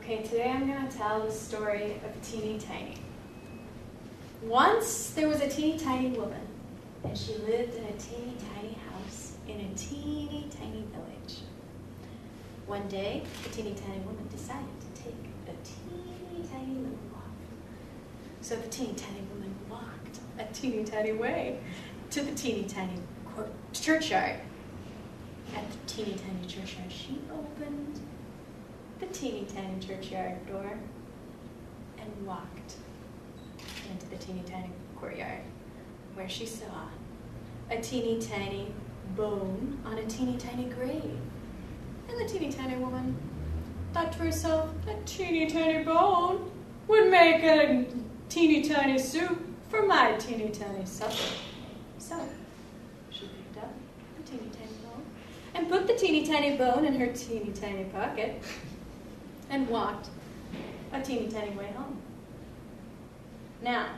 Okay, today I'm going to tell the story of Teeny Tiny. Once there was a teeny tiny woman, and she lived in a teeny tiny house in a teeny tiny village. One day, the teeny tiny woman decided to take a teeny tiny little walk. So the teeny tiny woman walked a teeny tiny way to the teeny tiny churchyard. At the teeny tiny churchyard, she opened the teeny tiny churchyard door and walked into the teeny tiny courtyard, where she saw a teeny tiny bone on a teeny tiny grave. And the teeny tiny woman thought to herself, a teeny tiny bone would make a teeny tiny soup for my teeny tiny supper. So she picked up the teeny tiny bone and put the teeny tiny bone in her teeny tiny pocket and walked a teeny tiny way home. Now,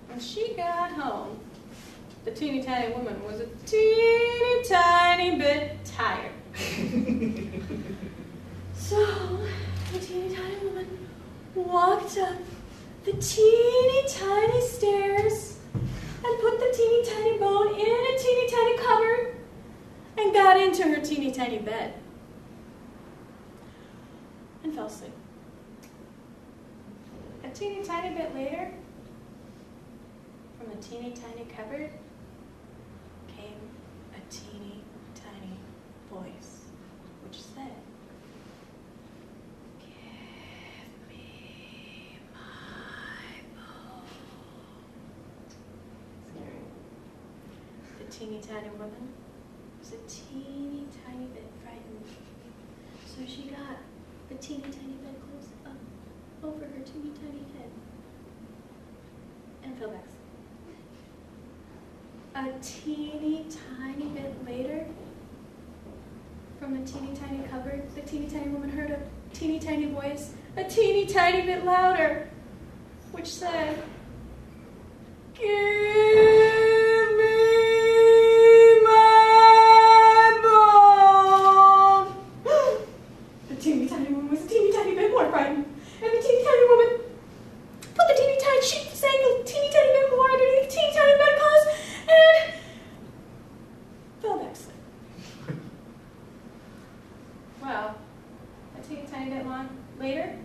when she got home, the teeny tiny woman was a teeny tiny bit tired. So, the teeny tiny woman walked up the teeny tiny stairs and put the teeny tiny bone in a teeny tiny cupboard and got into her teeny tiny bed and fell asleep. A teeny tiny bit later, from a teeny tiny cupboard came a teeny tiny voice, which said, "Give me my bone." Scary. The teeny tiny woman was a teeny tiny bit frightened, so she got the teeny tiny bed close up over her teeny tiny head and fell back asleep. A teeny tiny bit later, from a teeny tiny cupboard, the teeny tiny woman heard a teeny tiny voice, a teeny tiny bit louder, which said, "Give me my bone." The teeny tiny woman was a teeny tiny bit more frightened, and the teeny tiny woman put the teeny tiny sheet sank a teeny tiny bit more underneath the teeny tiny bedclothes and fell back asleep. Well, a teeny tiny bit long later,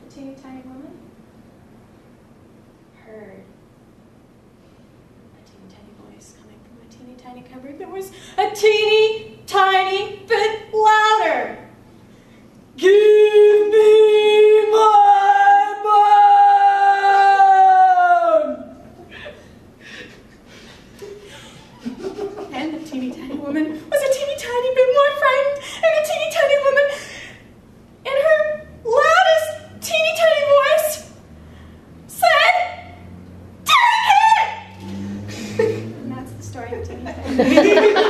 the teeny tiny woman heard a teeny tiny voice coming from a teeny tiny cupboard that was a teeny tiny bit louder. "Give me my bone!" And the teeny tiny woman was a teeny tiny bit more frightened, and the teeny tiny woman, in her loudest teeny tiny voice, said, "Take it!" And that's the story of Teeny Tiny.